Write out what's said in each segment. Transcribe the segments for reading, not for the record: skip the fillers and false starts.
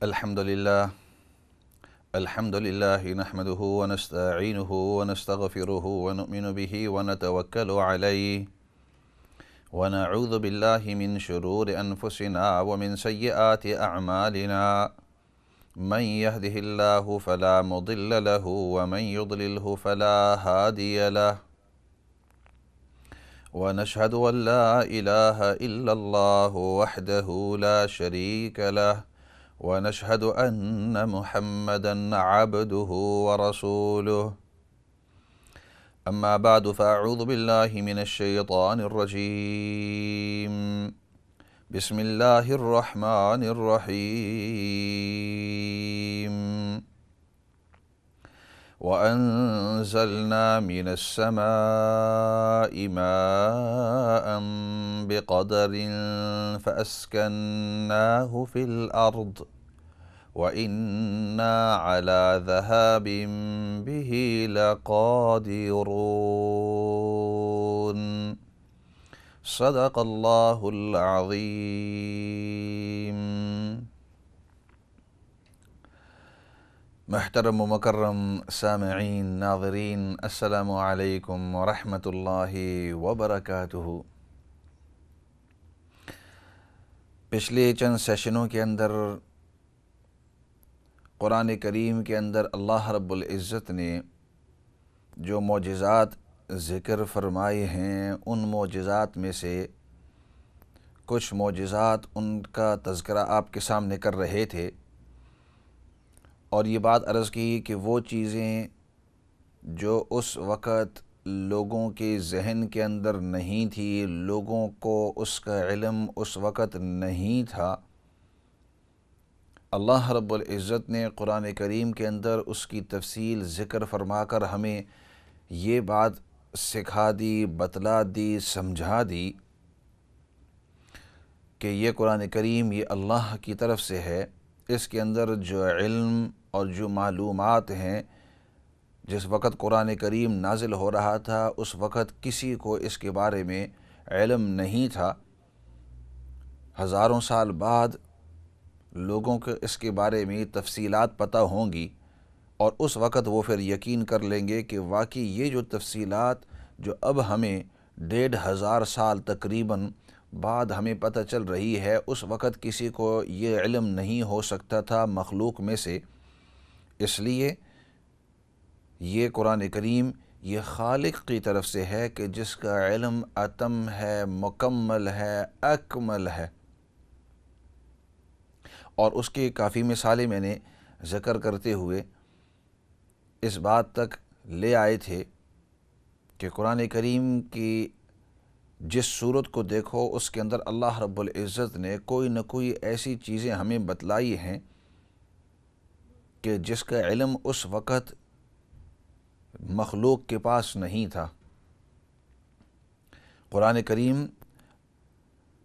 الحمد لله نحمده ونستعينه ونستغفره ونؤمن به ونتوكل عليه ونعوذ بالله من شرور أنفسنا ومن سيئات أعمالنا من يهده الله فلا مضل له ومن يضلله فلا هادي له ونشهد أن لا إله إلا الله وحده لا شريك له ونشهد أن محمدًا عبده ورسوله أما بعد فأعوذ بالله من الشيطان الرجيم بسم الله الرحمن الرحيم وأنزلنا من السماء ماء بقدر فأسكناه في الأرض وإنا على ذهاب به لقادرون صدق الله العظيم۔ محترم و مکرم سامعین ناظرین، السلام علیکم ورحمۃ اللہ وبرکاتہ۔ پچھلے چند سیشنوں کے اندر قرآن کریم کے اندر اللہ رب العزت نے جو معجزات ذکر فرمائے ہیں، ان معجزات میں سے کچھ معجزات ان کا تذکرہ آپ کے سامنے کر رہے تھے، اور یہ بات عرض کی کہ وہ چیزیں جو اس وقت لوگوں کے ذہن کے اندر نہیں تھی، لوگوں کو اس کا علم اس وقت نہیں تھا، اللہ رب العزت نے قرآن کریم کے اندر اس کی تفصیل ذکر فرما کر ہمیں یہ بات سکھا دی، بتلا دی، سمجھا دی کہ یہ قرآن کریم یہ اللہ کی طرف سے ہے۔ اس کے اندر جو علم اور جو معلومات ہیں، جس وقت قرآن کریم نازل ہو رہا تھا اس وقت کسی کو اس کے بارے میں علم نہیں تھا۔ ہزاروں سال بعد لوگوں کو اس کے بارے میں تفصیلات پتہ ہوں گی، اور اس وقت وہ پھر یقین کر لیں گے کہ واقعی یہ جو تفصیلات جو اب ہمیں 1500 سال تقریباً بعد ہمیں پتہ چل رہی ہے، اس وقت کسی کو یہ علم نہیں ہو سکتا تھا مخلوق میں سے۔ اس لیے یہ قرآن کریم یہ خالق کی طرف سے ہے کہ جس کا علم اتم ہے، مکمل ہے، اکمل ہے، اور اس کی کافی مثالیں میں نے ذکر کرتے ہوئے اس بات تک لے آئے تھے کہ قرآن کریم کی جس صورت کو دیکھو اس کے اندر اللہ رب العزت نے کوئی نہ کوئی ایسی چیزیں ہمیں بتلائی ہیں کہ جس کا علم اس وقت مخلوق کے پاس نہیں تھا۔ قرآن کریم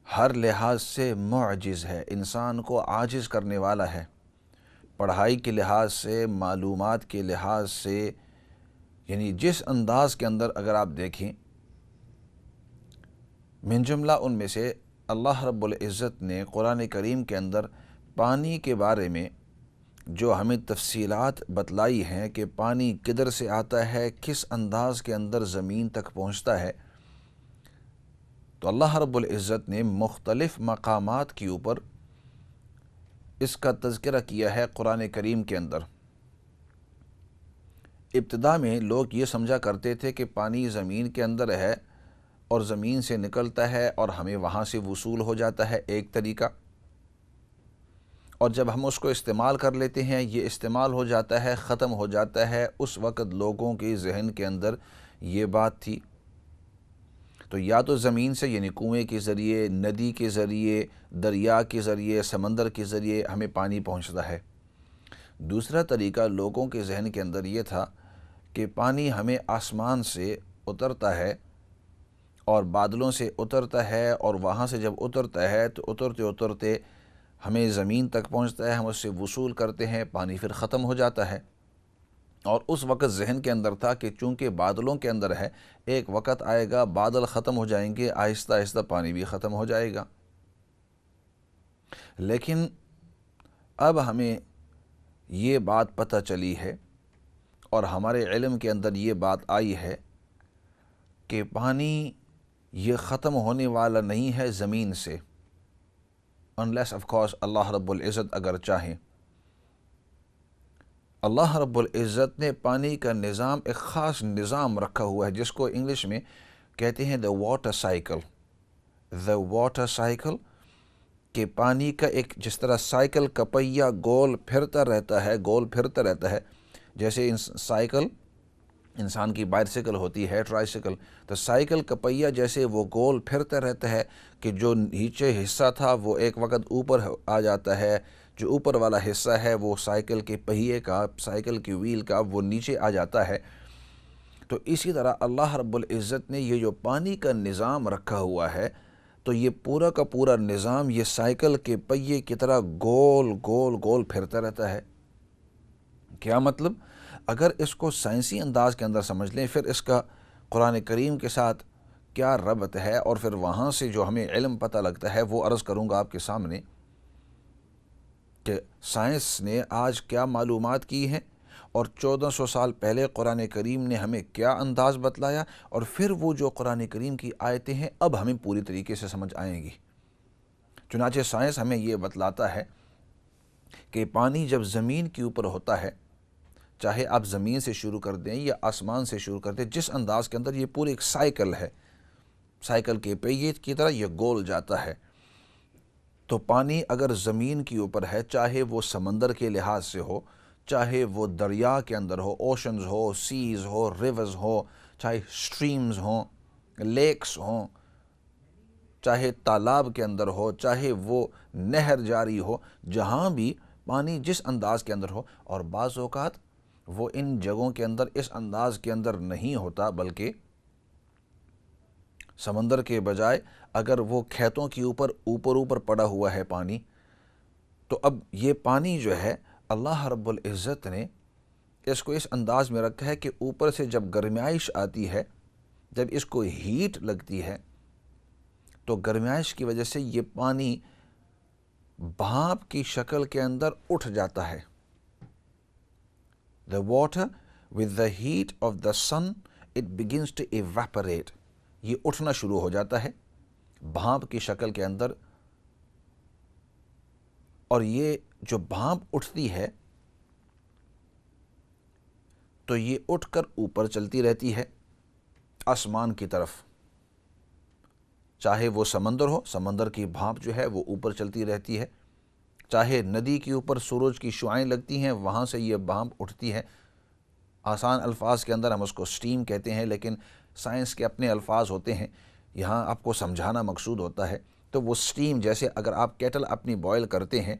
ہر لحاظ سے معجز ہے، انسان کو عاجز کرنے والا ہے، پڑھائی کے لحاظ سے، معلومات کے لحاظ سے، یعنی جس انداز کے اندر اگر آپ دیکھیں، من جملہ ان میں سے اللہ رب العزت نے قرآن کریم کے اندر پانی کے بارے میں جو ہمیں تفصیلات بتلائی ہیں کہ پانی کدھر سے آتا ہے، کس انداز کے اندر زمین تک پہنچتا ہے، تو اللہ رب العزت نے مختلف مقامات کے اوپر اس کا تذکرہ کیا ہے قرآن کریم کے اندر۔ ابتدا میں لوگ یہ سمجھا کرتے تھے کہ پانی زمین کے اندر ہے اور زمین سے نکلتا ہے اور ہمیں وہاں سے وصول ہو جاتا ہے، ایک طریقہ، اور جب ہم اس کو استعمال کر لیتے ہیں یہ استعمال ہو جاتا ہے، ختم ہو جاتا ہے۔ اس وقت لوگوں کے ذہن کے اندر یہ بات تھی، تو یا تو زمین سے یعنی کنویں کے ذریعے، ندی کے ذریعے، دریا کے ذریعے، سمندر کے ذریعے ہمیں پانی پہنچتا ہے۔ دوسرا طریقہ لوگوں کے ذہن کے اندر یہ تھا کہ پانی ہمیں آسمان سے اترتا ہے اور بادلوں سے اترتا ہے، اور وہاں سے جب اترتا ہے تو اترتے اترتے ہمیں زمین تک پہنچتا ہے، ہم اس سے وصول کرتے ہیں، پانی پھر ختم ہو جاتا ہے۔ اور اس وقت ذہن کے اندر تھا کہ چونکہ بادلوں کے اندر ہے، ایک وقت آئے گا بادل ختم ہو جائیں گے، آہستہ آہستہ پانی بھی ختم ہو جائے گا۔ لیکن اب ہمیں یہ بات پتہ چلی ہے اور ہمارے علم کے اندر یہ بات آئی ہے کہ پانی یہ ختم ہونے والا نہیں ہے زمین سے، unless of course اللہ رب العزت اگر چاہیں۔ اللہ رب العزت نے پانی کا نظام، ایک خاص نظام رکھا ہوا ہے جس کو انگلش میں کہتے ہیں the water cycle۔ the water cycle کہ پانی کا ایک جس طرح سائیکل کا پہیہ گول پھرتا رہتا ہے، جیسے سائیکل انسان کی بائسیکل ہوتی ہے، ٹرائی سائیکل، تو سائیکل کا پہیہ جیسے وہ گول پھرتا رہتا ہے کہ جو نیچے حصہ تھا وہ ایک وقت اوپر آ جاتا ہے، جو اوپر والا حصہ ہے وہ سائیکل کے پہیے کا، سائیکل کی ویل کا، وہ نیچے آ جاتا ہے۔ تو اسی طرح اللہ رب العزت نے یہ جو پانی کا نظام رکھا ہوا ہے، تو یہ پورا کا پورا نظام یہ سائیکل کے پہیے کی طرح گول گول گول پھرتا رہتا ہے۔ کیا مطلب؟ اگر اس کو سائنسی انداز کے اندر سمجھ لیں، پھر اس کا قرآن کریم کے ساتھ کیا ربط ہے، اور پھر وہاں سے جو ہمیں علم پتہ لگتا ہے وہ عرض کروں گا آپ کے سامنے کہ سائنس نے آج کیا معلومات کی ہیں، اور 1400 سال پہلے قرآن کریم نے ہمیں کیا انداز بتلایا، اور پھر وہ جو قرآن کریم کی آیتیں ہیں اب ہمیں پوری طریقے سے سمجھ آئیں گی۔ چنانچہ سائنس ہمیں یہ بتلاتا ہے کہ پانی جب زمین کے اوپر ہوتا ہے، چاہے آپ زمین سے شروع کر دیں یا آسمان سے شروع کر دیں، جس انداز کے اندر یہ پوری ایک سائیکل ہے، سائیکل کے پہیے کی طرح یہ گول جاتا ہے، تو پانی اگر زمین کے اوپر ہے، چاہے وہ سمندر کے لحاظ سے ہو، چاہے وہ دریا کے اندر ہو، اوشنز ہو، سیز ہو، ریورز ہو، چاہے سٹریمز ہوں، لیکس ہوں، چاہے تالاب کے اندر ہو، چاہے وہ نہر جاری ہو، جہاں بھی پانی جس انداز کے اندر ہو، اور بعض اوقات وہ ان جگہوں کے اندر اس انداز کے اندر نہیں ہوتا، بلکہ سمندر کے بجائے اگر وہ کھیتوں کے اوپر پڑا ہوا ہے پانی، تو اب یہ پانی جو ہے اللہ رب العزت نے اس کو اس انداز میں رکھا ہے کہ اوپر سے جب گرمائش آتی ہے، جب اس کو ہیٹ لگتی ہے، تو گرمائش کی وجہ سے یہ پانی بھاپ کی شکل کے اندر اٹھ جاتا ہے۔ The water with the heat of the sun it begins to evaporate، یہ اٹھنا شروع ہو جاتا ہے بھاپ کی شکل کے اندر، اور یہ جو بھاپ اٹھتی ہے تو یہ اٹھ کر اوپر چلتی رہتی ہے آسمان کی طرف، چاہے وہ سمندر ہو، سمندر کی بھاپ جو ہے وہ اوپر چلتی رہتی ہے، چاہے ندی کے اوپر سورج کی شعائیں لگتی ہیں وہاں سے یہ بھاپ اٹھتی ہے۔ آسان الفاظ کے اندر ہم اس کو سٹیم کہتے ہیں، لیکن سائنس کے اپنے الفاظ ہوتے ہیں، یہاں آپ کو سمجھانا مقصود ہوتا ہے۔ تو وہ سٹیم جیسے اگر آپ کیٹل اپنی بوائل کرتے ہیں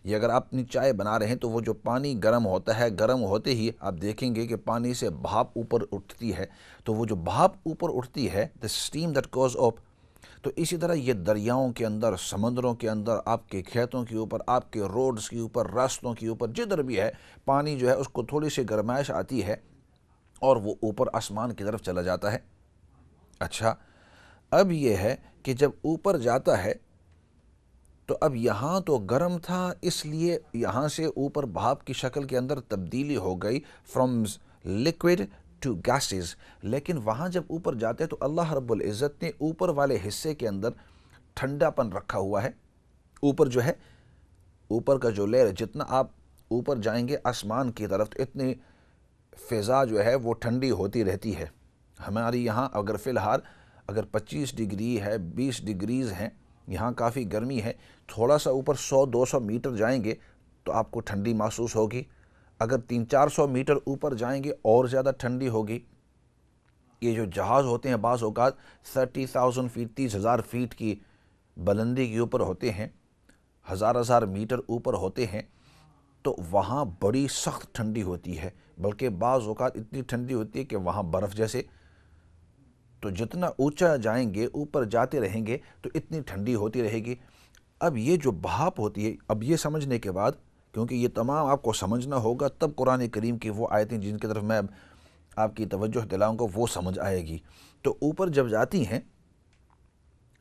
یا اگر آپ اپنی چائے بنا رہے ہیں، تو وہ جو پانی گرم ہوتا ہے، گرم ہوتے ہی آپ دیکھیں گے کہ پانی سے بھاپ اوپر اٹھتی ہے، تو وہ جو بھاپ اوپر اٹھتی ہے the steam that goes up، تو اسی طرح یہ دریاؤں کے اندر، سمندروں کے اندر، آپ کے کھیتوں کے اوپر، آپ کے روڈز کے اوپر، راستوں کے اوپر، جدھر بھی ہے پانی جو ہے اس کو تھوڑی سی گرمائش آتی ہے اور وہ اوپر آسمان کی طرف چلا جاتا ہے۔ اچھا، اب یہ ہے کہ جب اوپر جاتا ہے تو اب یہاں تو گرم تھا، اس لیے یہاں سے اوپر بھاپ کی شکل کے اندر تبدیلی ہو گئی فرام لکوڈ ٹو گیسز، لیکن وہاں جب اوپر جاتے تو اللہ رب العزت نے اوپر والے حصے کے اندر ٹھنڈا پن رکھا ہوا ہے۔ اوپر جو ہے، اوپر کا جو لیئر، جتنا آپ اوپر جائیں گے آسمان کی طرف تو اتنی فضا جو ہے وہ ٹھنڈی ہوتی رہتی ہے۔ ہماری یہاں اگر فی الحال اگر 25 ڈگری ہے، 20 ڈگریز ہیں، یہاں کافی گرمی ہے، تھوڑا سا اوپر 100-200 میٹر جائیں گے تو آپ کو ٹھنڈی محسوس ہوگی، اگر 300-400 میٹر اوپر جائیں گے اور زیادہ ٹھنڈی ہوگی۔ یہ جو جہاز ہوتے ہیں بعض اوقات 30,000 فیٹ، 30,000 فیٹ کی بلندی کے اوپر ہوتے ہیں، ہزار میٹر اوپر ہوتے ہیں، تو وہاں بڑی سخت ٹھنڈی ہوتی ہے، بلکہ بعض اوقات اتنی ٹھنڈی ہوتی ہے کہ وہاں برف جیسے، تو جتنا اونچا جائیں گے، اوپر جاتے رہیں گے تو اتنی ٹھنڈی ہوتی رہے گی۔ اب یہ جو بھاپ ہوتی ہے، اب یہ سمجھنے کے بعد، کیونکہ یہ تمام آپ کو سمجھنا ہوگا تب قرآن کریم کی وہ آیتیں جن کی طرف میں آپ کی توجہ دلاؤں گا وہ سمجھ آئے گی۔ تو اوپر جب جاتی ہیں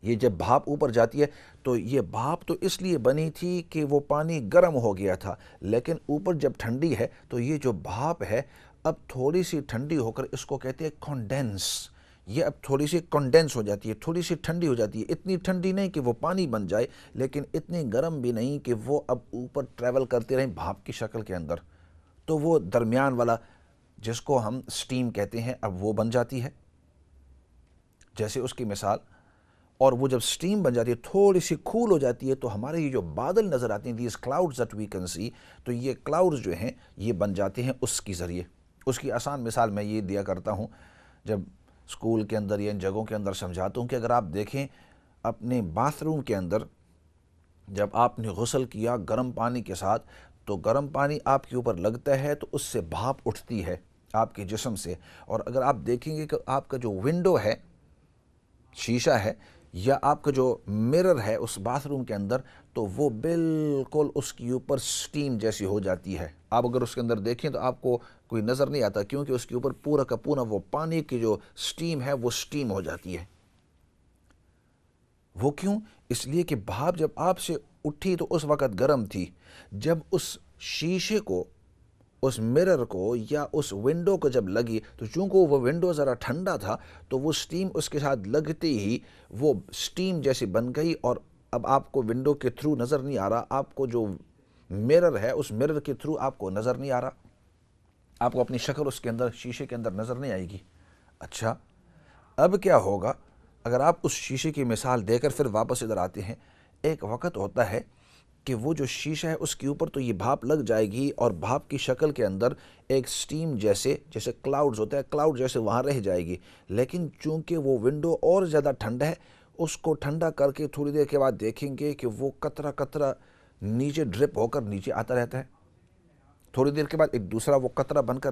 یہ جب بھاپ اوپر جاتی ہے تو یہ بھاپ تو اس لیے بنی تھی کہ وہ پانی گرم ہو گیا تھا، لیکن اوپر جب ٹھنڈی ہے تو یہ جو بھاپ ہے اب تھوڑی سی ٹھنڈی ہو کر، اس کو کہتے ہیں کنڈینس، یہ اب تھوڑی سی کنڈینس ہو جاتی ہے، تھوڑی سی ٹھنڈی ہو جاتی ہے، اتنی ٹھنڈی نہیں کہ وہ پانی بن جائے، لیکن اتنی گرم بھی نہیں کہ وہ اب اوپر ٹریول کرتے رہیں بھاپ کی شکل کے اندر، تو وہ درمیان والا جس کو ہم سٹیم کہتے ہیں اب وہ بن جاتی ہے، جیسے اس کی مثال۔ اور وہ جب سٹیم بن جاتی ہے، تھوڑی سی کھول ہو جاتی ہے، تو ہمارے یہ جو بادل نظر آتے ہیں، these clouds that we can see, تو یہ کلاؤڈز جو ہیں یہ بن جاتے ہیں اس کی ذریعے۔ اس کی آسان مثال میں یہ دیا کرتا ہوں، جب اسکول کے اندر یا ان جگہوں کے اندر سمجھاتا ہوں کہ اگر آپ دیکھیں اپنے باتھ روم کے اندر، جب آپ نے غسل کیا گرم پانی کے ساتھ، تو گرم پانی آپ کے اوپر لگتا ہے تو اس سے بھاپ اٹھتی ہے آپ کے جسم سے، اور اگر آپ دیکھیں گے کہ آپ کا جو ونڈو ہے، شیشہ ہے، یا آپ کا جو مرر ہے اس باتھ روم کے اندر، تو وہ بالکل اس کے اوپر سٹیم جیسی ہو جاتی ہے۔ آپ اگر اس کے اندر دیکھیں تو آپ کو کوئی نظر نہیں آتا، کیونکہ اس کے اوپر پورا کا پورا وہ پانی کی جو سٹیم ہے وہ سٹیم ہو جاتی ہے۔ وہ کیوں؟ اس لیے کہ بھاپ جب آپ سے اٹھی تو اس وقت گرم تھی، جب اس شیشے کو، اس مرر کو یا اس ونڈو کو جب لگی، تو چونکہ وہ ونڈو ذرا ٹھنڈا تھا تو وہ سٹیم اس کے ساتھ لگتے ہی وہ سٹیم جیسی بن گئی، اور اب آپ کو ونڈو کے تھرو نظر نہیں آ رہا، آپ کو جو مرر ہے اس مرر کے تھرو آپ کو نظر نہیں آ رہا، آپ کو اپنی شکل اس کے اندر، شیشے کے اندر نظر نہیں آئے گی۔ اچھا، اب کیا ہوگا اگر آپ اس شیشے کی مثال دے کر پھر واپس ادھر آتے ہیں؟ ایک وقت ہوتا ہے کہ وہ جو شیشہ ہے اس کے اوپر تو یہ بھاپ لگ جائے گی، اور بھاپ کی شکل کے اندر ایک سٹیم جیسے کلاؤڈز ہوتا ہے، کلاؤڈ جیسے وہاں رہ جائے گی، لیکن چونکہ وہ ونڈو اور زیادہ ٹھنڈا ہے، اس کو ٹھنڈا کر کے تھوڑی دیر کے بعد دیکھیں گے کہ وہ قطرہ قطرہ نیچے ڈرپ ہو کر نیچے آتا رہتا ہے، تھوڑی دیر کے بعد ایک دوسرا وہ قطرہ بن کر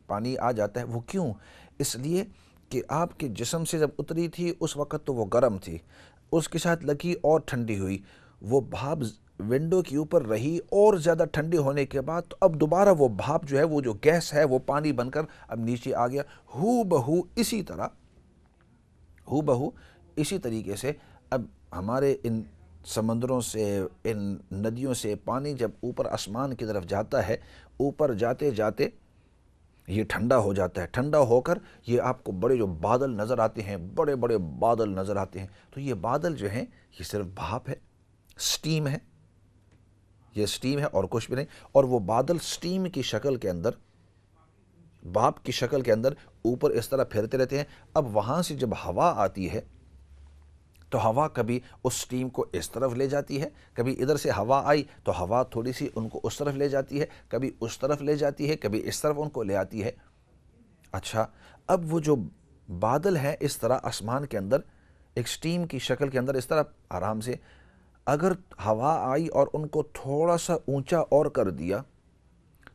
پانی آ جاتا ہے۔ وہ کیوں؟ اس لیے کہ آپ کے جسم سے جب اتری تھی اس وقت تو وہ گرم تھی، اس کے ساتھ لگی اور ٹھنڈی ہوئی، وہ بھاپ ونڈو کے اوپر رہی، اور زیادہ ٹھنڈی ہونے کے بعد تو اب دوبارہ وہ بھاپ جو ہے، وہ جو گیس ہے، وہ پانی بن کر اب نیچے آ گیا۔ ہو بہو اسی طریقے سے اب ہمارے ان سمندروں سے، ان ندیوں سے پانی جب اوپر آسمان کی طرف جاتا ہے، اوپر جاتے جاتے یہ ٹھنڈا ہو جاتا ہے، ٹھنڈا ہو کر یہ آپ کو بڑے جو بادل نظر آتے ہیں، بڑے بڑے بادل نظر آتے ہیں، تو یہ بادل جو ہیں یہ صرف بھاپ ہے، سٹیم ہے، یہ سٹیم ہے اور کچھ بھی نہیں، اور وہ بادل سٹیم کی شکل کے اندر، بھاپ کی شکل کے اندر اوپر اس طرح پھرتے رہتے ہیں۔ اب وہاں سے جب ہوا آتی ہے تو ہوا کبھی اس سٹیم کو اس طرف لے جاتی ہے، کبھی ادھر سے ہوا آئی تو ہوا تھوڑی سی ان کو اس طرف لے جاتی ہے، کبھی اس طرف لے جاتی ہے، کبھی اس طرف ان کو لے آتی ہے۔ اچھا، اب وہ جو بادل ہیں اس طرح آسمان کے اندر ایک سٹیم کی شکل کے اندر اس طرح آرام سے، اگر ہوا آئی اور ان کو تھوڑا سا اونچا اور کر دیا،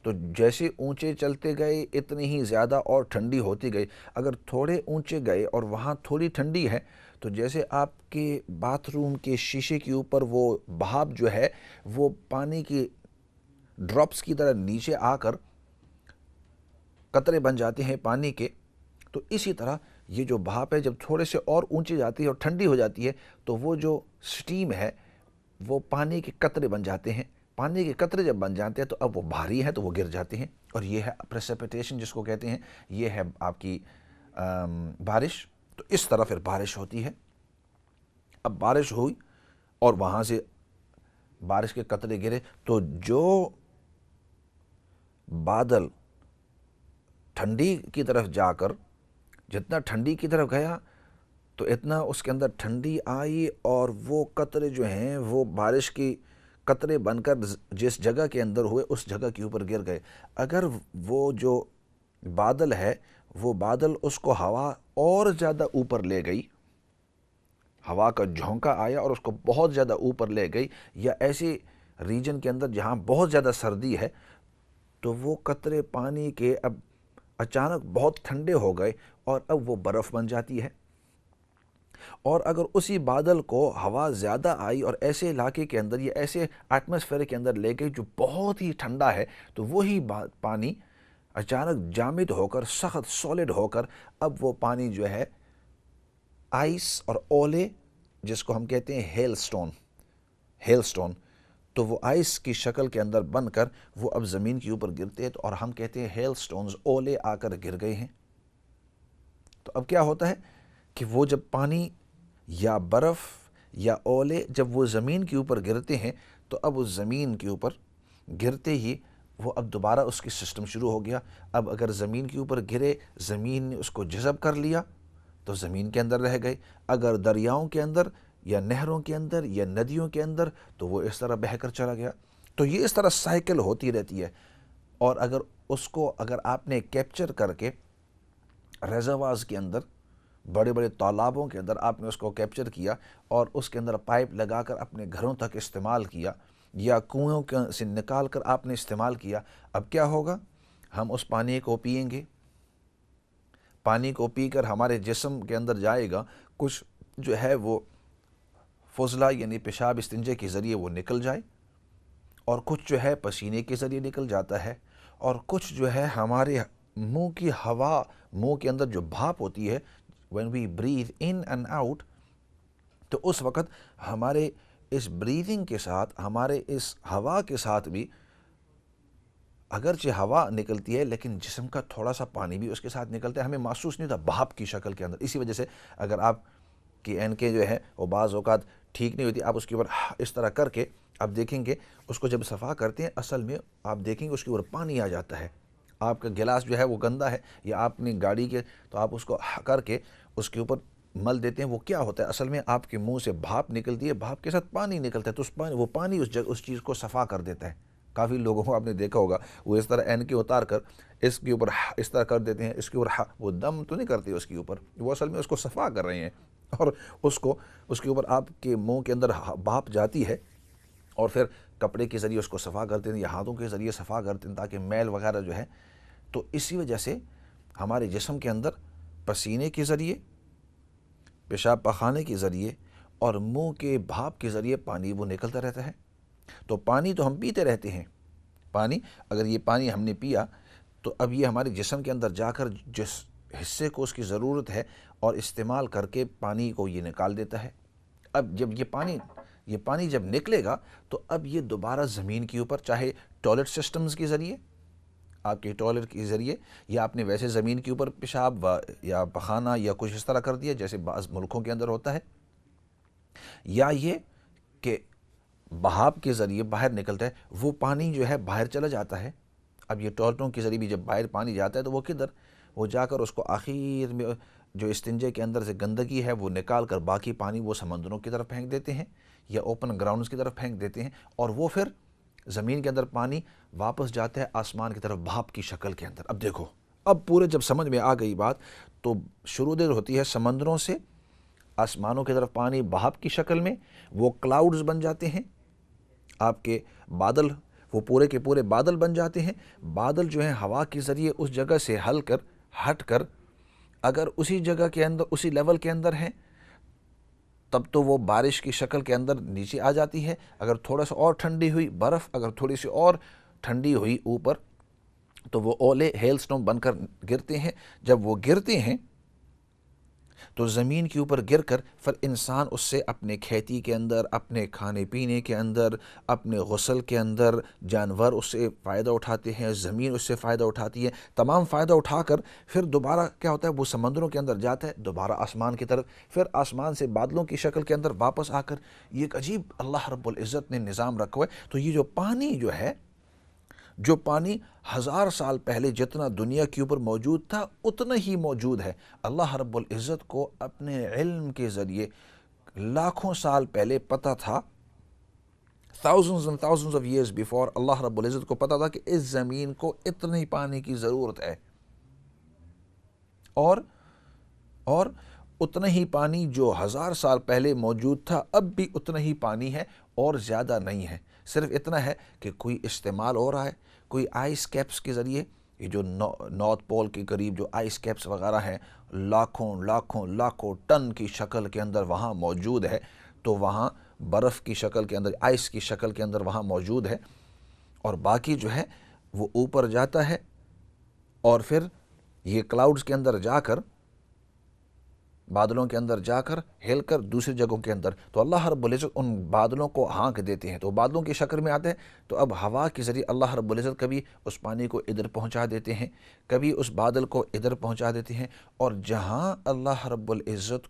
تو جیسے اونچے چلتے گئے اتنی ہی زیادہ اور ٹھنڈی ہوتی گئی۔ اگر تھوڑے اونچے گئے اور وہاں تھوڑی ٹھنڈی ہے، تو جیسے آپ کے باتھ روم کے شیشے کے اوپر وہ بھاپ جو ہے وہ پانی کی ڈراپس کی طرح نیچے آ کر قطرے بن جاتے ہیں پانی کے، تو اسی طرح یہ جو بھاپ ہے جب تھوڑے سے اور اونچی جاتی ہے اور ٹھنڈی ہو جاتی ہے، تو وہ جو سٹیم ہے وہ پانی کے قطرے بن جاتے ہیں۔ پانی کے قطرے جب بن جاتے ہیں تو اب وہ بھاری ہیں تو وہ گر جاتے ہیں، اور یہ ہے پریسیپیٹیشن جس کو کہتے ہیں، یہ ہے آپ کی بارش۔ تو اس طرح پھر بارش ہوتی ہے۔ اب بارش ہوئی اور وہاں سے بارش کے قطرے گرے، تو جو بادل ٹھنڈی کی طرف جا کر، جتنا ٹھنڈی کی طرف گیا تو اتنا اس کے اندر ٹھنڈی آئی، اور وہ قطرے جو ہیں وہ بارش کی قطرے بن کر جس جگہ کے اندر ہوئے اس جگہ کے اوپر گر گئے۔ اگر وہ جو بادل ہے، وہ بادل اس کو ہوا اور زیادہ اوپر لے گئی، ہوا کا جھونکا آیا اور اس کو بہت زیادہ اوپر لے گئی، یا ایسے ریجن کے اندر جہاں بہت زیادہ سردی ہے، تو وہ قطرے پانی کے اب اچانک بہت ٹھنڈے ہو گئے اور اب وہ برف بن جاتی ہے۔ اور اگر اسی بادل کو ہوا زیادہ آئی اور ایسے علاقے کے اندر یا ایسے ایٹماسفیئر کے اندر لے گئی جو بہت ہی ٹھنڈا ہے، تو وہی پانی اچانک جامد ہو کر، سخت سالڈ ہو کر، اب وہ پانی جو ہے آئس اور اولے جس کو ہم کہتے ہیں ہیل سٹون، تو وہ آئس کی شکل کے اندر بن کر وہ اب زمین کے اوپر گرتے ہیں، اور ہم کہتے ہیں ہیل سٹونز، اولے آ کر گر گئے ہیں۔ تو اب کیا ہوتا ہے کہ وہ جب پانی یا برف یا اولے جب وہ زمین کے اوپر گرتے ہیں تو اب اس زمین کے اوپر گرتے ہی وہ اب دوبارہ اس کی سسٹم شروع ہو گیا۔ اب اگر زمین کے اوپر گرے، زمین نے اس کو جذب کر لیا تو زمین کے اندر رہ گئے، اگر دریاؤں کے اندر یا نہروں کے اندر یا ندیوں کے اندر تو وہ اس طرح بہہ کر چلا گیا۔ تو یہ اس طرح سائیکل ہوتی رہتی ہے، اور اگر آپ نے کیپچر کر کے ریزرواز کے اندر، بڑے بڑے تالابوں کے اندر آپ نے اس کو کیپچر کیا اور اس کے اندر پائپ لگا کر اپنے گھروں تک استعمال کیا، یا کنویں سے نکال کر آپ نے استعمال کیا، اب کیا ہوگا؟ ہم اس پانی کو پئیں گے، پانی کو پی کر ہمارے جسم کے اندر جائے گا، کچھ جو ہے وہ فضلہ یعنی پیشاب استنجے کے ذریعے وہ نکل جائے، اور کچھ جو ہے پسینے کے ذریعے نکل جاتا ہے، اور کچھ جو ہے ہمارے منہ کی ہوا، منہ کے اندر جو بھاپ ہوتی ہے when we breathe in and out، تو اس وقت ہمارے اس بریدنگ کے ساتھ، ہمارے اس ہوا کے ساتھ بھی اگرچہ ہوا نکلتی ہے لیکن جسم کا تھوڑا سا پانی بھی اس کے ساتھ نکلتا ہے، ہمیں محسوس نہیں ہوتا بھاپ کی شکل کے اندر۔ اسی وجہ سے اگر آپ کی اینکیں جو ہے وہ بعض اوقات ٹھیک نہیں ہوتی، آپ اس کے اوپر اس طرح کر کے آپ دیکھیں گے، اس کو جب صفا کرتے ہیں اصل میں آپ دیکھیں گے اس کے اوپر پانی آ جاتا ہے۔ آپ کا گلاس جو ہے وہ گندا ہے یا آپ نے گاڑی کے، تو آپ اس کو کر کے اس کے اوپر مل دیتے ہیں، وہ کیا ہوتا ہے اصل میں آپ کے منہ سے بھاپ نکلتی ہے، بھاپ کے ساتھ پانی نکلتا ہے، تو وہ پانی اس چیز کو صفا کر دیتا ہے۔ کافی لوگوں کو آپ نے دیکھا ہوگا وہ اس طرح این کے اتار کر اس کے اوپر اس طرح کر دیتے ہیں، اس کے اوپر وہ دم تو نہیں کرتے اس کے اوپر، وہ اصل میں اس کو صفا کر رہے ہیں، اور اس کے اوپر آپ کے منہ کے اندر بھاپ جاتی ہے، اور پھر کپڑے کے ذریعے اس کو صفا کرتے ہیں یا ہاتھوں کے ذریعے صفا کرتے ہیں تاکہ میل وغیرہ جو ہے۔ تو اسی وجہ سے ہمارے جسم کے اندر پسینے کے ذریعے، پیشاب پخانے کے ذریعے اور منہ کے بھاپ کے ذریعے پانی وہ نکلتا رہتا ہے۔ تو پانی تو ہم پیتے رہتے ہیں، پانی اگر یہ پانی ہم نے پیا تو اب یہ ہمارے جسم کے اندر جا کر جس حصے کو اس کی ضرورت ہے اور استعمال کر کے پانی کو یہ نکال دیتا ہے۔ اب جب یہ پانی جب نکلے گا تو اب یہ دوبارہ زمین کے اوپر، چاہے ٹوائلٹ سسٹمز کے ذریعے، آپ کے ٹوائلٹ کے ذریعے، یا آپ نے ویسے زمین کے اوپر پیشاب یا پخانہ یا کچھ اس طرح کر دیا جیسے بعض ملکوں کے اندر ہوتا ہے، یا یہ کہ بہاپ کے ذریعے باہر نکلتا ہے، وہ پانی جو ہے باہر چلا جاتا ہے۔ اب یہ ٹوائلٹوں کے ذریعے بھی جب باہر پانی جاتا ہے تو وہ کدھر، وہ جا کر اس کو آخر میں جو استنجے کے اندر سے گندگی ہے وہ نکال کر باقی پانی وہ سمندروں کی طرف پھینک دیتے ہیں یا اوپن گراؤنڈز کی طرف پھینک دیتے ہیں، اور وہ پھر زمین کے اندر پانی واپس جاتا ہے آسمان کی طرف بھاپ کی شکل کے اندر۔ اب دیکھو، اب پورے جب سمجھ میں آ گئی بات، تو شروع دیر ہوتی ہے سمندروں سے، آسمانوں کی طرف پانی بھاپ کی شکل میں، وہ کلاؤڈز بن جاتے ہیں، آپ کے بادل، وہ پورے کے پورے بادل بن جاتے ہیں۔ بادل جو ہیں ہوا کے ذریعے اس جگہ سے ہٹ کر اگر اسی جگہ کے اندر، اسی لیول کے اندر ہیں، تب تو وہ بارش کی شکل کے اندر نیچے آ جاتی ہے۔ اگر تھوڑا سا اور ٹھنڈی ہوئی برف، اگر تھوڑی سی اور ٹھنڈی ہوئی اوپر، تو وہ اولے ہیل سٹون بن کر گرتے ہیں۔ جب وہ گرتے ہیں تو زمین کے اوپر گر کر پھر انسان اس سے اپنے کھیتی کے اندر، اپنے کھانے پینے کے اندر، اپنے غسل کے اندر، جانور اس سے فائدہ اٹھاتے ہیں، زمین اس سے فائدہ اٹھاتی ہے، تمام فائدہ اٹھا کر پھر دوبارہ کیا ہوتا ہے، وہ سمندروں کے اندر جاتا ہے، دوبارہ آسمان کی طرف، پھر آسمان سے بادلوں کی شکل کے اندر واپس آ کر یہ ایک عجیب اللہ رب العزت نے نظام رکھا ہے۔ تو یہ جو پانی 1000 سال پہلے جتنا دنیا کے اوپر موجود تھا اتنا ہی موجود ہے۔ اللہ رب العزت کو اپنے علم کے ذریعے لاکھوں سال پہلے پتہ تھا، thousands and thousands of years before، اللہ رب العزت کو پتہ تھا کہ اس زمین کو اتنے ہی پانی کی ضرورت ہے، اور اتنا ہی پانی جو 1000 سال پہلے موجود تھا اب بھی اتنا ہی پانی ہے، اور زیادہ نہیں ہے، صرف اتنا ہے کہ کوئی استعمال ہو رہا ہے، کوئی آئس کیپس کے ذریعے، یہ جو نارتھ پول کے قریب جو آئس کیپس وغیرہ ہیں لاکھوں ٹن کی شکل کے اندر وہاں موجود ہے، تو وہاں برف کی شکل کے اندر، آئس کی شکل کے اندر وہاں موجود ہے، اور باقی جو ہے وہ اوپر جاتا ہے، اور پھر یہ کلاؤڈز کے اندر جا کر بادلوں کے اندر جا کر ہل کر دوسری جگہوں کے اندر، تو اللہ رب العزت ان بادلوں کو ہانک دیتے ہیں، تو بادلوں کی شکل میں آتے ہیں۔ تو اب ہوا کے ذریعے اللہ رب العزت کبھی اس پانی کو ادھر پہنچا دیتے ہیں، کبھی اس بادل کو ادھر پہنچا دیتے ہیں، اور جہاں اللہ رب العزت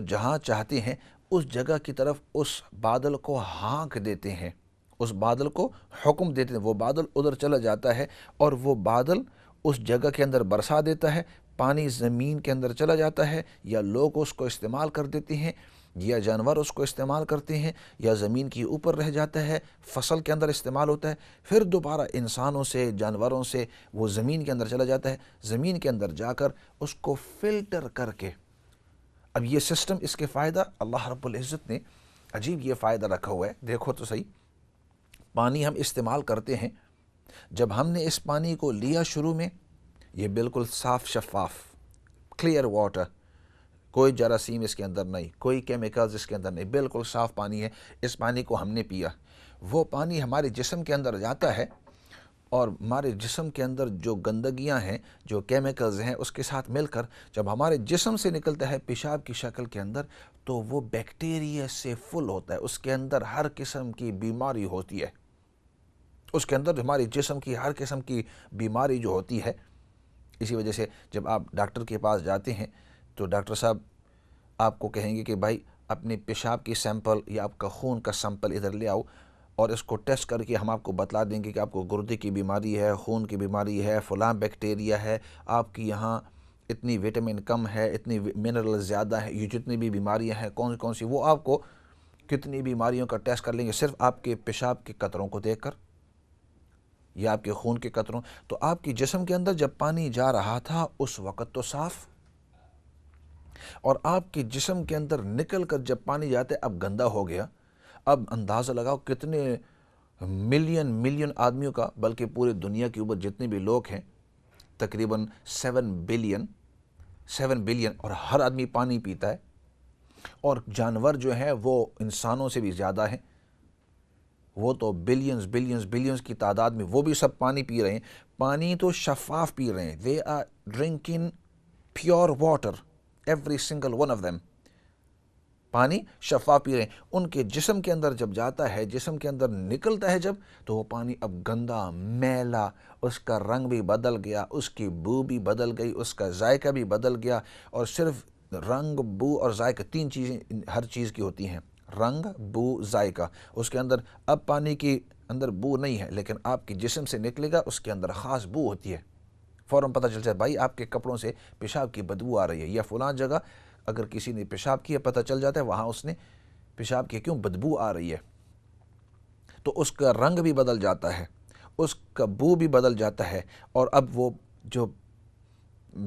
جہاں چاہتے ہیں اس جگہ کی طرف اس بادل کو ہانک دیتے ہیں، اس بادل کو حکم دیتے ہیں، وہ بادل ادھر چلا جاتا ہے اور وہ بادل اس جگہ کے اندر برسا دیتا ہے، پانی زمین کے اندر چلا جاتا ہے، یا لوگ اس کو استعمال کر دیتے ہیں، یا جانور اس کو استعمال کرتے ہیں، یا زمین کے اوپر رہ جاتا ہے، فصل کے اندر استعمال ہوتا ہے، پھر دوبارہ انسانوں سے جانوروں سے وہ زمین کے اندر چلا جاتا ہے، زمین کے اندر جا کر اس کو فلٹر کر کے۔ اب یہ سسٹم، اس کے فائدہ اللہ رب العزت نے عجیب یہ فائدہ رکھا ہوا ہے، دیکھو تو صحیح۔ پانی ہم استعمال کرتے ہیں، جب ہم نے اس پانی کو لیا شروع میں، یہ بالکل صاف شفاف کلیئر واٹر، کوئی جراثیم اس کے اندر نہیں، کوئی کیمیکلز اس کے اندر نہیں، بالکل صاف پانی ہے، اس پانی کو ہم نے پیا۔ وہ پانی ہمارے جسم کے اندر جاتا ہے، اور ہمارے جسم کے اندر جو گندگیاں ہیں، جو کیمیکلز ہیں، اس کے ساتھ مل کر جب ہمارے جسم سے نکلتا ہے پیشاب کی شکل کے اندر، تو وہ بیکٹیریا سے فل ہوتا ہے، اس کے اندر ہر قسم کی بیماری ہوتی ہے، اس کے اندر ہمارے جسم کی ہر قسم کی بیماری جو ہوتی ہے۔ اسی وجہ سے جب آپ ڈاکٹر کے پاس جاتے ہیں تو ڈاکٹر صاحب آپ کو کہیں گے کہ بھائی اپنے پیشاب کی سیمپل یا آپ کا خون کا سیمپل ادھر لے آؤ، اور اس کو ٹیسٹ کر کے ہم آپ کو بتلا دیں گے کہ آپ کو گردے کی بیماری ہے، خون کی بیماری ہے، فلاں بیکٹیریا ہے، آپ کی یہاں اتنی وٹامن کم ہے، اتنی منرل زیادہ ہے، یہ جتنی بھی بیماریاں ہیں کون سی، وہ آپ کو کتنی بیماریوں کا ٹیسٹ کر لیں گے صرف آپ کے پیشاب کے قطروں کو دیکھ کر یا آپ کے خون کے قطروں۔ تو آپ کی جسم کے اندر جب پانی جا رہا تھا اس وقت تو صاف، اور آپ کے جسم کے اندر نکل کر جب پانی جاتا ہے اب گندا ہو گیا۔ اب اندازہ لگاؤ کتنے ملین آدمیوں کا، بلکہ پورے دنیا کے اوپر جتنے بھی لوگ ہیں تقریباً 7 بلین، اور ہر آدمی پانی پیتا ہے، اور جانور جو ہیں وہ انسانوں سے بھی زیادہ ہیں، وہ تو بلینز کی تعداد میں، وہ بھی سب پانی پی رہے ہیں، پانی تو شفاف پی رہے ہیں۔ they are drinking pure water, every single one of them، پانی شفاف پی رہے ہیں۔ ان کے جسم کے اندر جب جاتا ہے، جسم کے اندر نکلتا ہے جب، تو وہ پانی اب گندا، میلا، اس کا رنگ بھی بدل گیا، اس کی بو بھی بدل گئی، اس کا ذائقہ بھی بدل گیا، اور صرف رنگ، بو اور ذائقہ، 3 چیزیں ہر چیز کی ہوتی ہیں، رنگ، بو، ذائقہ۔ اس کے اندر اب پانی کے اندر بو نہیں ہے، لیکن آپ کے جسم سے نکلے گا اس کے اندر خاص بو ہوتی ہے، فوراً پتہ چل جائے بھائی آپ کے کپڑوں سے پیشاب کی بدبو آ رہی ہے، یا فلاں جگہ اگر کسی نے پیشاب کیا پتہ چل جاتا ہے وہاں اس نے پیشاب کیا، کیوں بدبو آ رہی ہے، تو اس کا رنگ بھی بدل جاتا ہے، اس کا بو بھی بدل جاتا ہے، اور اب وہ جو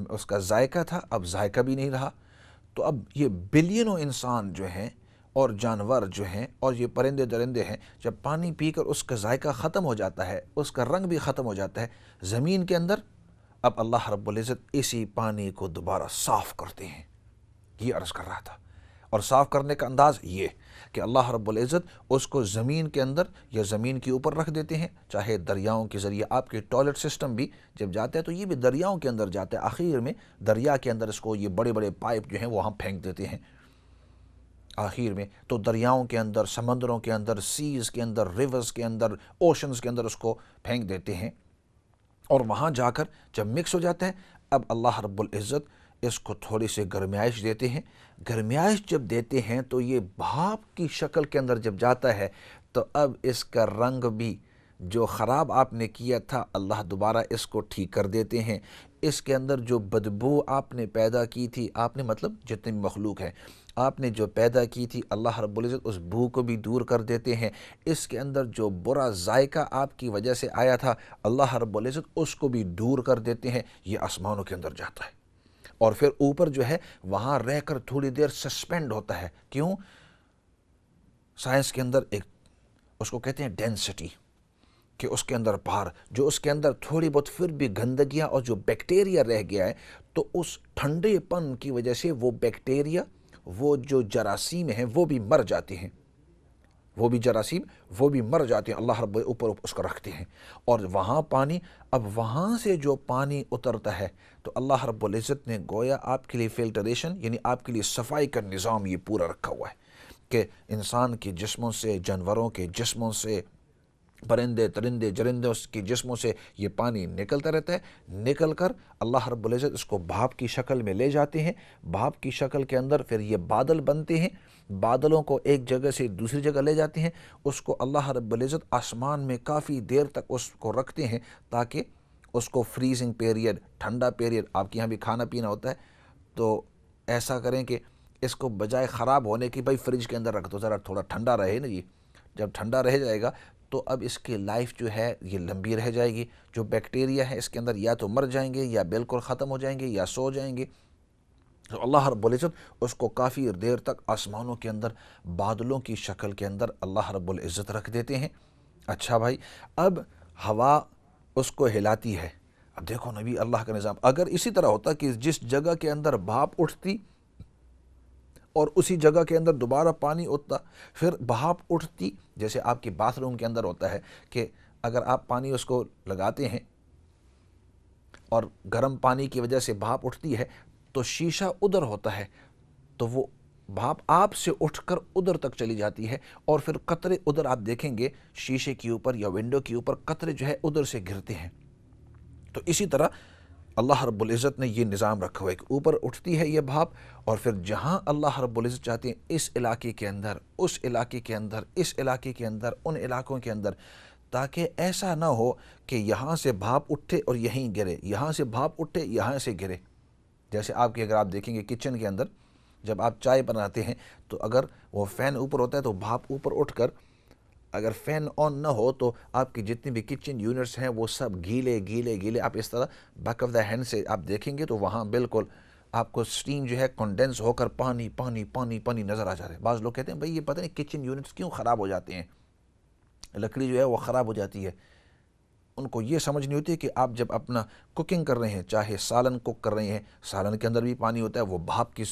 اس کا ذائقہ تھا اب ذائقہ بھی نہیں رہا۔ تو اب یہ بلینوں انسان جو ہیں اور جانور جو ہیں اور یہ پرندے درندے ہیں، جب پانی پی کر اس کا ذائقہ ختم ہو جاتا ہے، اس کا رنگ بھی ختم ہو جاتا ہے زمین کے اندر، اب اللہ رب العزت اسی پانی کو دوبارہ صاف کرتے ہیں۔ یہ عرض کر رہا تھا، اور صاف کرنے کا انداز یہ کہ اللہ رب العزت اس کو زمین کے اندر یا زمین کے اوپر رکھ دیتے ہیں، چاہے دریاؤں کے ذریعے۔ آپ کے ٹوائلٹ سسٹم بھی جب جاتا ہے تو یہ بھی دریاؤں کے اندر جاتا ہے، آخر میں دریا کے اندر اس کو یہ بڑے بڑے پائپ جو ہیں وہ ہم پھینک دیتے ہیں آخر میں، تو دریاؤں کے اندر، سمندروں کے اندر، سیز کے اندر، ریورز کے اندر، اوشنز کے اندر اس کو پھینک دیتے ہیں، اور وہاں جا کر جب مکس ہو جاتا ہے اب اللہ رب العزت اس کو تھوڑی سی گرمائش دیتے ہیں۔ گرمائش جب دیتے ہیں تو یہ بھاپ کی شکل کے اندر جب جاتا ہے تو اب اس کا رنگ بھی جو خراب آپ نے کیا تھا اللہ دوبارہ اس کو ٹھیک کر دیتے ہیں۔ اس کے اندر جو بدبو آپ نے پیدا کی تھی، آپ نے مطلب جتنے بھی مخلوق ہیں آپ نے جو پیدا کی تھی، اللہ رب العزت اس بو کو بھی دور کر دیتے ہیں۔ اس کے اندر جو برا ذائقہ آپ کی وجہ سے آیا تھا اللہ رب العزت اس کو بھی دور کر دیتے ہیں۔ یہ آسمانوں کے اندر جاتا ہے اور پھر اوپر جو ہے وہاں رہ کر تھوڑی دیر سسپینڈ ہوتا ہے۔ کیوں؟ سائنس کے اندر ایک اس کو کہتے ہیں ڈینسٹی، کہ اس کے اندر پار جو اس کے اندر تھوڑی بہت پھر بھی گندگیاں اور جو بیکٹیریا رہ گیا ہے، تو اس ٹھنڈے پن کی وجہ سے وہ بیکٹیریا، وہ جو جراثیم ہیں وہ بھی مر جاتے ہیں۔ وہ بھی جراثیم وہ بھی مر جاتے ہیں، اللہ رب اوپر اس کو رکھتے ہیں، اور وہاں پانی، اب وہاں سے جو پانی اترتا ہے تو اللہ رب العزت نے گویا آپ کے لیے فلٹریشن یعنی آپ کے لیے صفائی کا نظام یہ پورا رکھا ہوا ہے کہ انسان کے جسموں سے، جانوروں کے جسموں سے، پرندے ترندے جرندے اس کے جسموں سے یہ پانی نکلتا رہتا ہے، نکل کر اللہ رب العزت اس کو بھاپ کی شکل میں لے جاتے ہیں، بھاپ کی شکل کے اندر پھر یہ بادل بنتے ہیں، بادلوں کو ایک جگہ سے دوسری جگہ لے جاتے ہیں، اس کو اللہ رب العزت آسمان میں کافی دیر تک اس کو رکھتے ہیں تاکہ اس کو فریزنگ پیریڈ، ٹھنڈا پیریڈ، آپ کے یہاں بھی کھانا پینا ہوتا ہے تو ایسا کریں کہ اس کو بجائے خراب ہونے کی بھائی فریج کے اندر رکھ دو، ذرا تھوڑا ٹھنڈا رہے نا، یہ جب ٹھنڈا رہ جائے گا تو اب اس کی لائف جو ہے یہ لمبی رہ جائے گی، جو بیکٹیریا ہے اس کے اندر یا تو مر جائیں گے یا بالکل ختم ہو جائیں گے یا سو جائیں گے۔ تو اللہ رب العزت اس کو کافی دیر تک آسمانوں کے اندر بادلوں کی شکل کے اندر اللہ رب العزت رکھ دیتے ہیں۔ اچھا بھائی، اب ہوا اس کو ہلاتی ہے، اب دیکھو نبی اللہ کا نظام، اگر اسی طرح ہوتا کہ جس جگہ کے اندر بھاپ اٹھتی اور اسی جگہ کے اندر دوبارہ پانی اٹھتا، پھر بھاپ اٹھتی، جیسے آپ کے باتھ روم کے اندر ہوتا ہے کہ اگر آپ پانی اس کو لگاتے ہیں اور گرم پانی کی وجہ سے بھاپ اٹھتی ہے تو شیشہ ادھر ہوتا ہے تو وہ بھاپ آپ سے اٹھ کر ادھر تک چلی جاتی ہے اور پھر قطرے ادھر آپ دیکھیں گے شیشے کے اوپر یا ونڈو کے اوپر قطرے جو ہے ادھر سے گرتے ہیں۔ تو اسی طرح اللہ رب العزت نے یہ نظام رکھا ہوا ہے کہ اوپر اٹھتی ہے یہ بھاپ اور پھر جہاں اللہ رب العزت چاہتے ہیں اس علاقے کے اندر، اس علاقے کے اندر، اس علاقے کے اندر، ان علاقوں کے اندر، تاکہ ایسا نہ ہو کہ یہاں سے بھاپ اٹھے اور یہیں گرے، یہاں سے بھاپ اٹھے یہاں سے گرے۔ جیسے آپ کے اگر آپ دیکھیں گے کچن کے اندر جب آپ چائے بناتے ہیں تو اگر وہ فین اوپر ہوتا ہے تو بھاپ اوپر اٹھ کر، اگر فین آن نہ ہو تو آپ کی جتنی بھی کچن یونٹس ہیں وہ سب گیلے گیلے گیلے، آپ اس طرح بیک آف دا ہینڈ سے آپ دیکھیں گے تو وہاں بالکل آپ کو سٹیم جو ہے کنڈنس ہو کر پانی پانی پانی پانی نظر آ جاتا ہے۔ بعض لوگ کہتے ہیں بھائی یہ پتہ نہیں کچن یونٹس کیوں خراب ہو جاتے ہیں، لکڑی جو ہے وہ خراب ہو جاتی ہے۔ ان کو یہ سمجھ نہیں ہوتی کہ آپ جب اپنا کوکنگ کر رہے ہیں، چاہے سالن کوک کر رہے ہیں، سالن کے اندر بھی پانی ہوتا ہے، وہ بھاپ کی،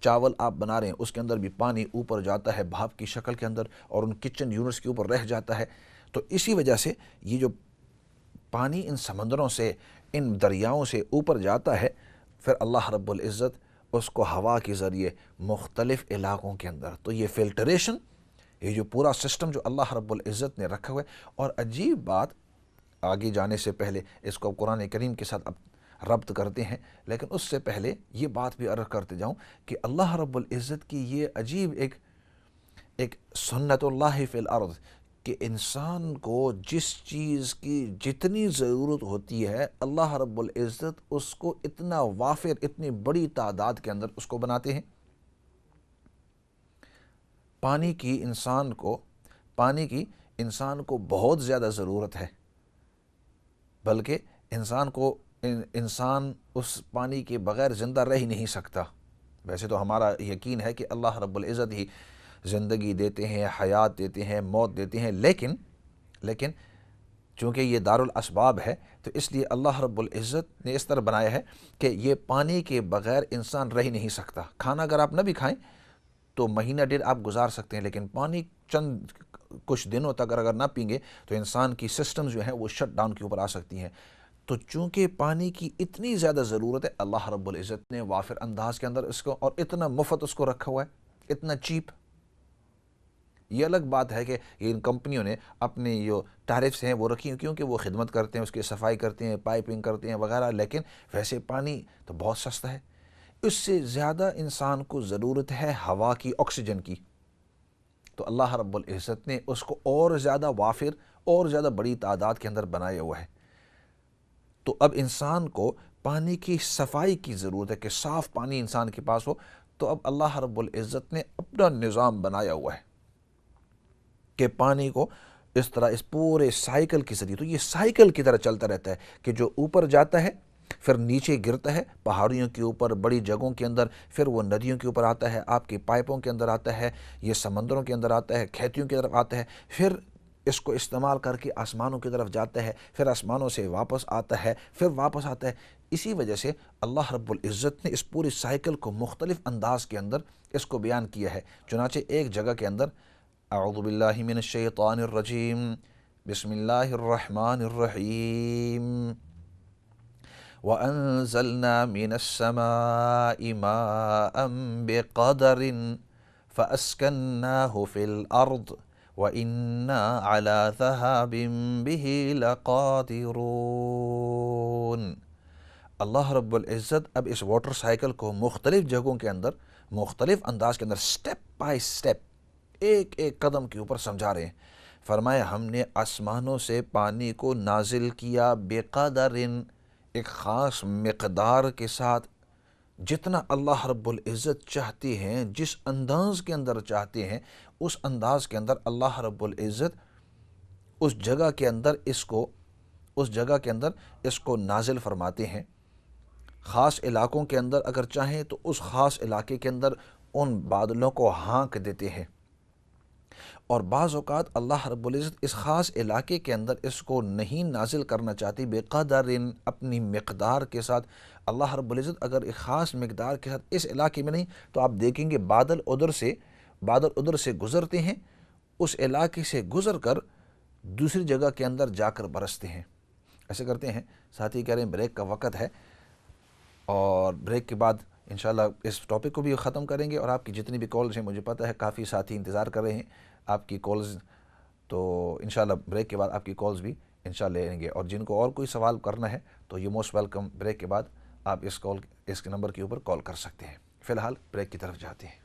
چاول آپ بنا رہے ہیں اس کے اندر بھی پانی اوپر جاتا ہے بھاپ کی شکل کے اندر اور ان کچن یونٹس کے اوپر رہ جاتا ہے۔ تو اسی وجہ سے یہ جو پانی ان سمندروں سے، ان دریاؤں سے اوپر جاتا ہے، پھر اللہ رب العزت اس کو ہوا کے ذریعے مختلف علاقوں کے اندر، تو یہ فلٹریشن، یہ جو پورا سسٹم جو اللہ رب العزت نے رکھا ہوا ہے۔ اور عجیب بات، آگے جانے سے پہلے اس کو قرآن کریم کے ساتھ اب ربط کرتے ہیں، لیکن اس سے پہلے یہ بات بھی عرض کرتے جاؤں کہ اللہ رب العزت کی یہ عجیب ایک سنت اللہ فی الارض کہ انسان کو جس چیز کی جتنی ضرورت ہوتی ہے اللہ رب العزت اس کو اتنا وافر، اتنی بڑی تعداد کے اندر اس کو بناتے ہیں۔ پانی کی انسان کو بہت زیادہ ضرورت ہے، بلکہ انسان اس پانی کے بغیر زندہ رہ ہی نہیں سکتا۔ ویسے تو ہمارا یقین ہے کہ اللہ رب العزت ہی زندگی دیتے ہیں، حیات دیتے ہیں، موت دیتے ہیں، لیکن چونکہ یہ دارالاسباب ہے تو اس لیے اللہ رب العزت نے اس طرح بنایا ہے کہ یہ پانی کے بغیر انسان رہ ہی نہیں سکتا۔ کھانا اگر آپ نہ بھی کھائیں تو مہینہ ڈیڑھ آپ گزار سکتے ہیں، لیکن پانی چند کچھ دنوں تک اگر نہ پئیں گے تو انسان کی سسٹمز جو ہیں وہ شٹ ڈاؤن کے اوپر آ سکتی ہیں۔ تو چونکہ پانی کی اتنی زیادہ ضرورت ہے، اللہ رب العزت نے وافر انداز کے اندر اس کو، اور اتنا مفت اس کو رکھا ہوا ہے، اتنا چیپ۔ یہ الگ بات ہے کہ ان کمپنیوں نے اپنی جو ٹیرفس ہیں وہ رکھی ہیں کیونکہ وہ خدمت کرتے ہیں، اس کی صفائی کرتے ہیں، پائپنگ کرتے ہیں وغیرہ، لیکن ویسے پانی تو بہت سستا ہے۔ اس سے زیادہ انسان کو ضرورت ہے ہوا کی، آکسیجن کی، تو اللہ رب العزت نے اس کو اور زیادہ وافر اور زیادہ بڑی تعداد کے اندر بنایا ہوا ہے۔ تو اب انسان کو پانی کی صفائی کی ضرورت ہے کہ صاف پانی انسان کے پاس ہو، تو اب اللہ رب العزت نے اپنا نظام بنایا ہوا ہے کہ پانی کو اس طرح اس پورے سائیکل کے ذریعے، تو یہ سائیکل کی طرح چلتا رہتا ہے کہ جو اوپر جاتا ہے پھر نیچے گرتا ہے پہاڑیوں کے اوپر، بڑی جگہوں کے اندر، پھر وہ ندیوں کے اوپر آتا ہے، آپ کے پائپوں کے اندر آتا ہے، یہ سمندروں کے اندر آتا ہے، کھیتیوں کی طرف آتا ہے، پھر اس کو استعمال کر کے آسمانوں کی طرف جاتا ہے، پھر آسمانوں سے واپس آتا ہے، پھر واپس آتا ہے۔ اسی وجہ سے اللہ رب العزت نے اس پوری سائیکل کو مختلف انداز کے اندر اس کو بیان کیا ہے۔ چنانچہ ایک جگہ کے اندر اعوذ باللہ من الشیطان الرجیم، بسم اللہ الرحمن الرحیم، وَأَنزَلْنَا مِنَ السَّمَاءِ مَاءً بِقَدَرٍ فَأَسْكَنَّاهُ فِي الْأَرْضِ وَإِنَّا عَلَى ذَهَابٍ بِهِ لَقَادِرُونَ۔ اللہ رب العزت اب اس واٹر سائیکل کو مختلف جگہوں کے اندر مختلف انداز کے اندر سٹیپ بائی سٹیپ ایک ایک قدم کے اوپر سمجھا رہے ہیں۔ فرمایا ہم نے آسمانوں سے پانی کو نازل کیا بقدر، ایک خاص مقدار کے ساتھ، جتنا اللہ رب العزت چاہتے ہیں، جس انداز کے اندر چاہتے ہیں، اس انداز کے اندر اللہ رب العزت اس جگہ کے اندر اس کو نازل فرماتے ہیں۔ خاص علاقوں کے اندر اگر چاہیں تو اس خاص علاقے کے اندر ان بادلوں کو ہانک دیتے ہیں، اور بعض اوقات اللہ رب العزت اس خاص علاقے کے اندر اس کو نہیں نازل کرنا چاہتی بقدر، اپنی مقدار کے ساتھ۔ اللہ رب العزت اگر ایک خاص مقدار کے ساتھ اس علاقے میں نہیں، تو آپ دیکھیں گے بادل ادھر سے گزرتے ہیں، اس علاقے سے گزر کر دوسری جگہ کے اندر جا کر برستے ہیں۔ ایسے کرتے ہیں۔ ساتھی کہہ رہے ہیں بریک کا وقت ہے، اور بریک کے بعد انشاءاللہ اس ٹاپک کو بھی ختم کریں گے، اور آپ کی جتنی بھی کالز ہیں، مجھے پتہ ہے کافی ساتھی انتظار کر رہے ہیں آپ کی کالز، تو انشاءاللہ بریک کے بعد آپ کی کالز بھی انشاءاللہ لیں گے۔ اور جن کو اور کوئی سوال کرنا ہے تو یو موسٹ ویلکم، بریک کے بعد آپ اس نمبر کے اوپر کال کر سکتے ہیں۔ فی الحال بریک کی طرف جاتے ہیں۔